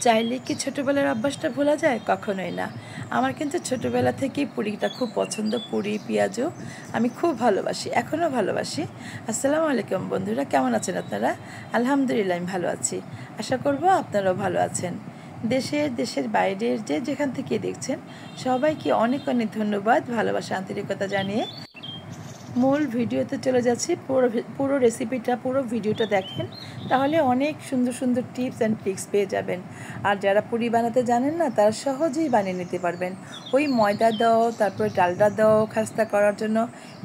চাইলে কি ছোটোবেলার অভ্যাসটা ভোলা যায়? কখনোই না। আমার কিন্তু ছোটোবেলা থেকেই পুরিটা খুব পছন্দ। পুরি, পেঁয়াজু আমি খুব ভালোবাসি, এখনও ভালোবাসি। আসসালামু আলাইকুম বন্ধুরা, কেমন আছেন আপনারা? আলহামদুলিল্লাহ আমি ভালো আছি। আশা করব আপনারাও ভালো আছেন। দেশের বাইরের যে যেখান থেকে দেখছেন সবাইকে অনেক অনেক ধন্যবাদ, ভালোবাসা, আন্তরিকতা জানিয়ে মূল ভিডিওতে চলে যাচ্ছি। পুরো রেসিপিটা, পুরো ভিডিওটা দেখেন, তাহলে অনেক সুন্দর সুন্দর টিপস অ্যান্ড ট্রিক্স পেয়ে যাবেন। আর যারা পুরি বানাতে জানেন না, তারা সহজেই বানিয়ে নিতে পারবেন। ওই ময়দা দাও, তারপরে ডালডা দাও খাস্তা করার জন্য,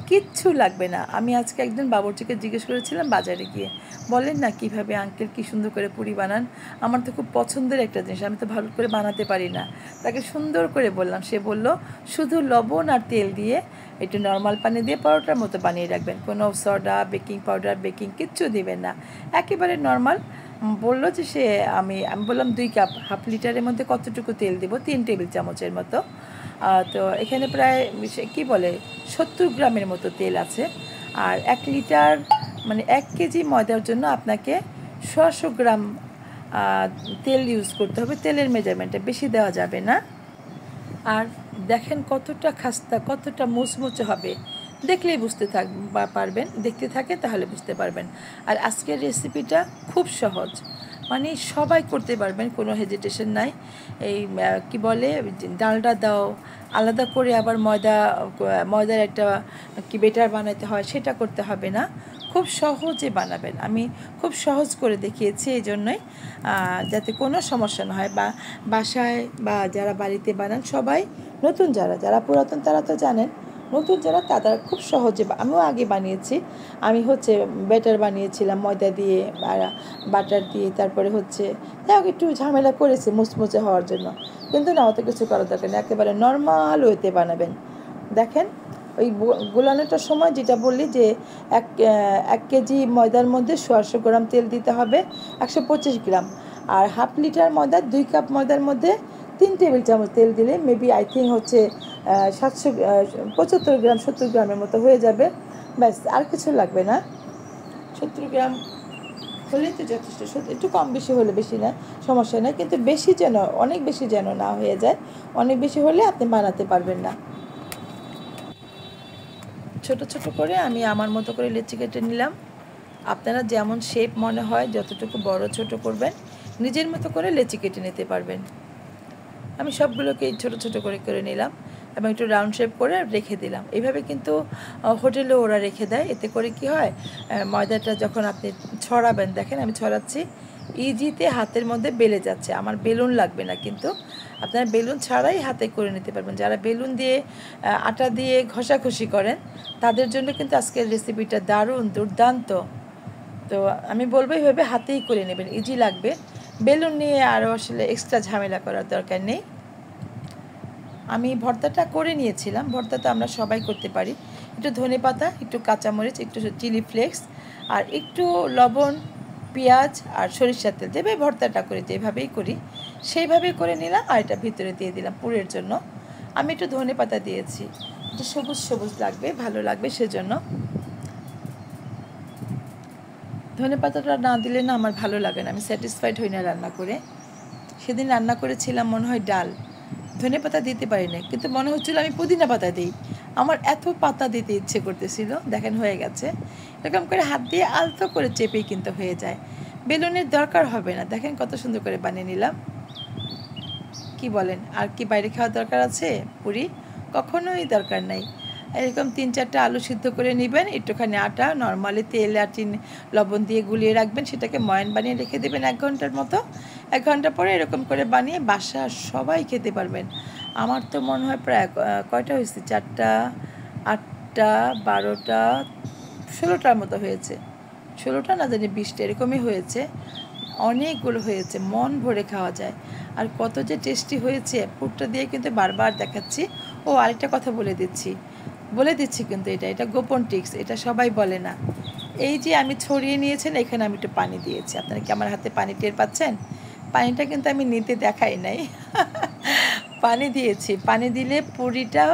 কিচ্ছু লাগবে না। আমি আজকে একজন বাবুর্চিকে জিজ্ঞেস করেছিলাম বাজারে গিয়ে, বলেন না কীভাবে আঙ্কেল কী সুন্দর করে পুরি বানান। আমার তো খুব পছন্দের একটা জিনিস, আমি তো ভালো করে বানাতে পারি না। তাকে সুন্দর করে বললাম, সে বলল শুধু লবণ আর তেল দিয়ে একটু নর্মাল পানি দিয়ে পরোটার মতো বানিয়ে রাখবেন, কোনো সোডা, বেকিং পাউডার, বেকিং কিচ্ছু দিবেন না, একেবারে নর্মাল। বললো যে সে আমি বললাম 2 কাপ, হাফ লিটারের মধ্যে কতটুকু তেল দেবো? 3 টেবিল চামচের মতো। তো এখানে প্রায় কি বলে 70 গ্রামের মতো তেল আছে। আর 1 লিটার মানে 1 কেজি ময়দার জন্য আপনাকে 100 গ্রাম তেল ইউজ করতে হবে। তেলের মেজারমেন্টটা বেশি দেওয়া যাবে না। আর দেখেন কতটা খাস্তা, কতটা মুচমুচে হবে, দেখলেই বুঝতে পারবেন। দেখতে থাকে তাহলে বুঝতে পারবেন। আর আজকের রেসিপিটা খুব সহজ, মানে সবাই করতে পারবেন, কোনো হেজিটেশন নাই। এই কি বলে, ডালটা দাও, আলাদা করে আবার ময়দার একটা কি বেটার বানাতে হয়, সেটা করতে হবে না। খুব সহজে বানাবেন। আমি খুব সহজ করে দেখিয়েছি, এই জন্যই যাতে কোনো সমস্যা না হয়। বা বাসায় বা যারা বাড়িতে বানান সবাই, নতুন যারা পুরাতন তারা তো জানেন, নতুন যারা তারা খুব সহজে, আমিও আগে বানিয়েছি। আমি ব্যাটার বানিয়েছিলাম ময়দা দিয়ে আর বাটার দিয়ে, তারপরে একটু ঝামেলা করেছি মুচমুচে হওয়ার জন্য, কিন্তু না, অত কিছু করার দরকার নেই, একেবারে নর্মাল ওয়েতে বানাবেন। দেখেন ওই গোলানোটার সময় যেটা বললি যে 1 কেজি ময়দার মধ্যে 100 গ্রাম তেল দিতে হবে, 125 গ্রাম। আর হাফ লিটার ময়দা, 2 কাপ ময়দার মধ্যে 3 টেবিল চামচ তেল দিলে মেবি আই থিঙ্ক 75 গ্রাম 70 গ্রামের মতো হয়ে যাবে। ব্যাস, আর কিছু লাগবে না। 70 গ্রাম হলেই তো যথেষ্ট। একটু কম বেশি হলে বেশি না, সমস্যা নেই, কিন্তু অনেক বেশি যেন না হয়ে যায়। অনেক বেশি হলে আপনি বানাতে পারবেন না। ছোট ছোট করে আমি আমার মতো করে লেচি কেটে নিলাম। আপনারা যেমন শেপ মনে হয়, যতটুকু বড় ছোট করবেন, নিজের মতো করে লেচি কেটে নিতে পারবেন। আমি সবগুলোকে ছোট ছোট করে নিলাম এবং একটু রাউন্ড শেপ করে রেখে দিলাম। এইভাবে কিন্তু হোটেলেও ওরা রেখে দেয়। এতে করে কি হয়, ময়দাটা যখন আপনি ছড়াবেন, দেখেন আমি ছড়াচ্ছি, ইজিতে হাতের মধ্যে বেলে যাচ্ছে। আমার বেলুন লাগবে না, কিন্তু আপনারা বেলুন ছাড়াই হাতে করে নিতে পারবেন। যারা বেলুন দিয়ে আটা দিয়ে ঘষাঘষি করেন, তাদের জন্য কিন্তু আজকের রেসিপিটা দারুণ, দুর্দান্ত। তো আমি বলবো এইভাবে হাতেই করে নেবেন, ইজি লাগবে। বেলুন নিয়ে আরও আসলে এক্সট্রা ঝামেলা করার দরকার নেই। আমি ভর্তাটা করে নিয়েছিলাম। ভর্তা তো আমরা সবাই করতে পারি। একটু ধনেপাতা, একটু কাঁচামরিচ, একটু চিলি ফ্লেক্স, আর একটু লবণ, পেঁয়াজ আর সরিষার তেল দেবে। ভর্তাটা করে যেভাবেই করি সেইভাবেই করে নিলাম। আর এটা ভিতরে দিয়ে দিলাম পুরের জন্য। আমি একটু ধনেপাতা দিয়েছি, একটু সবুজ সবুজ লাগবে, ভালো লাগবে সেজন্য। ধনেপাতাটা না দিলে না আমার ভালো লাগে না, আমি স্যাটিসফাইড হই না রান্না করে। সেদিন রান্না করেছিলাম মনে হয় ডাল, ধনেপাতা দিতে পারি না, কিন্তু মনে হচ্ছিল আমি পুদিনা পাতা দিই। আমার এত পাতা দিতে ইচ্ছে করতেছিল। দেখেন হয়ে গেছে। এরকম করে হাত দিয়ে আলতো করে চেপেই কিন্তু হয়ে যায়, বেলুনের দরকার হবে না। দেখেন কত সুন্দর করে বানিয়ে নিলাম। কি বলেন, আর কি বাইরে খাওয়ার দরকার আছে পুরি? কখনোই দরকার নাই। এরকম 3-4টা আলু সিদ্ধ করে নেবেন, একটুখানি আটা নর্মালি তেল আর লবণ দিয়ে গুলিয়ে রাখবেন, সেটাকে ময়ান বানিয়ে রেখে দেবেন 1 ঘন্টার মতো। 1 ঘন্টা পরে এরকম করে বানিয়ে বাসার সবাই খেতে পারবেন। আমার তো মনে হয় প্রায় কয়টা হয়েছে, 4টা, 8টা, 12টা, 16টার মতো হয়েছে। 16টা না জানি 20টা, এরকমই হয়েছে। অনেকগুলো হয়েছে, মন ভরে খাওয়া যায়। আর কত যে টেস্টি হয়েছে, পুরটা দিয়ে কিন্তু বারবার দেখাচ্ছি। ও আরেকটা কথা বলে দিচ্ছি কিন্তু এটা গোপন টিক্স, এটা সবাই বলে না। এই যে আমি ছড়িয়ে নিয়েছেন, এখানে আমি একটু পানি দিয়েছি। আপনারা কি আমার হাতে পানি টের পাচ্ছেন? পানিটা কিন্তু আমি নিতে দেখাই নাই। পানি দিয়েছি। পানি দিলে পুরিটা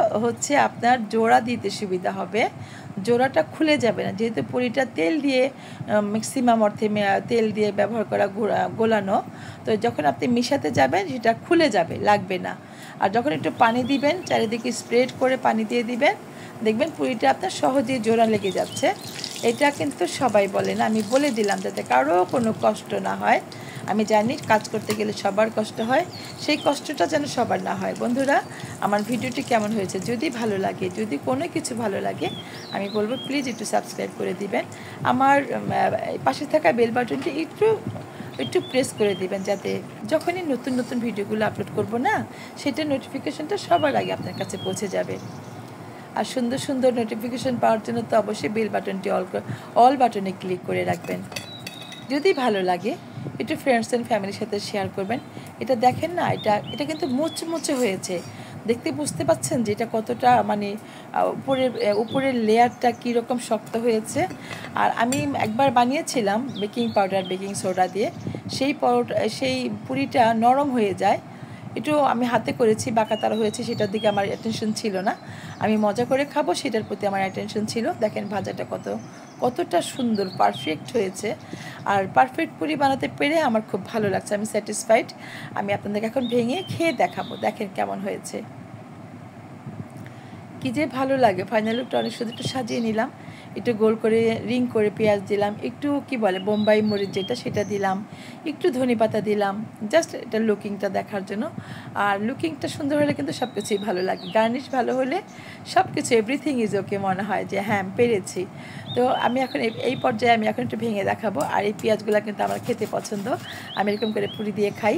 আপনার জোড়া দিতে সুবিধা হবে। জোড়াটা খুলে যাবে না, যেহেতু পুরিটা তেল দিয়ে ম্যাক্সিমাম অর্থে তেল দিয়ে ব্যবহার করা গোলানো, তো যখন আপনি মিশাতে যাবেন সেটা খুলে যাবে, লাগবে না। আর যখন একটু পানি দিবেন, চারিদিকে স্প্রেড করে পানি দিয়ে দিবেন, দেখবেন পুরিটা আপনার সহজেই জোড়া লেগে যাচ্ছে। এটা কিন্তু সবাই বলে না, আমি বলে দিলাম যাতে কারো কোনো কষ্ট না হয়। আমি জানি কাজ করতে গেলে সবার কষ্ট হয়, সেই কষ্টটা যেন সবার না হয়। বন্ধুরা, আমার ভিডিওটি কেমন হয়েছে? যদি ভালো লাগে, যদি কোনো কিছু ভালো লাগে, আমি বলবো প্লিজ একটু সাবস্ক্রাইব করে দিবেন। আমার পাশে থাকা বেল বাটনটি একটু প্রেস করে দিবেন, যাতে যখনই নতুন নতুন ভিডিওগুলো আপলোড করব না, সেটার নোটিফিকেশনটা সবার আগে আপনার কাছে পৌঁছে যাবে। আর সুন্দর সুন্দর নোটিফিকেশন পাওয়ার জন্য তো অবশ্যই বেল বাটনটি অল বাটনে ক্লিক করে রাখবেন। যদি ভালো লাগে একটু ফ্রেন্ডস অ্যান্ড ফ্যামিলির সাথে শেয়ার করবেন। এটা দেখেন না, এটা কিন্তু মুচমুচে হয়েছে, দেখতে বুঝতে পাচ্ছেন যে এটা কতটা মানে উপরের লেয়ারটা কীরকম শক্ত হয়েছে। আর আমি একবার বানিয়েছিলাম বেকিং পাউডার বেকিং সোডা দিয়ে, সেই পুরিটা নরম হয়ে যায়। একটু আমি হাতে করেছি, বাঁকাতারা হয়েছে, সেটার দিকে আমার অ্যাটেনশন ছিল না। আমি মজা করে খাবো সেটার প্রতি আমার অ্যাটেনশন ছিল। দেখেন ভাজাটা কতটা সুন্দর পারফেক্ট হয়েছে। আর পারফেক্ট পুরি বানাতে পেরে আমার খুব ভালো লাগছে, আমি স্যাটিসফাইড। আমি আপনাদেরকে এখন ভেঙে খেয়ে দেখাবো, দেখেন কেমন হয়েছে। কী যে ভালো লাগে। ফাইনাল লুকটা অনেক সুন্দর, একটু সাজিয়ে নিলাম, একটু গোল করে রিং করে পেঁয়াজ দিলাম, একটু কি বলে বোম্বাই মরিচ যেটা সেটা দিলাম, একটু ধনেপাতা দিলাম, জাস্ট এটা লুকিংটা দেখার জন্য। আর লুকিংটা সুন্দর হলে কিন্তু সব কিছুই ভালো লাগে, গার্নিশ ভালো হলে সব কিছু এভরিথিং ইজ ওকে মনে হয় যে হ্যাঁ পেরেছি। তো আমি এখন এই পর্যায়ে আমি এখন একটু ভেঙে দেখাবো। আর এই পেঁয়াজগুলো কিন্তু আমার খেতে পছন্দ, আমি এরকম করে পুরি দিয়ে খাই।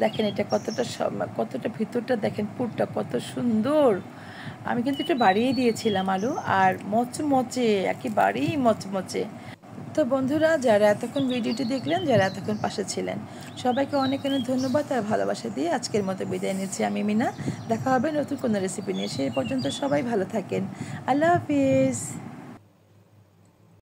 দেখেন এটা কতটা ভিতরটা দেখেন, পুরটা কত সুন্দর। আমি কিন্তু একটু বাড়িয়ে দিয়েছিলাম আলু, আর মচমচে, একেবারেই মচমচে। তো বন্ধুরা, যারা এতক্ষণ ভিডিওটি দেখলেন, যারা এতক্ষণ পাশে ছিলেন, সবাইকে অনেক অনেক ধন্যবাদ আর ভালোবাসা দিয়ে আজকের মতো বিদায় নিচ্ছি আমি মিনা। দেখা হবে নতুন কোনো রেসিপি নিয়ে, সেই পর্যন্ত সবাই ভালো থাকেন। আল্লাহ হাফিজ।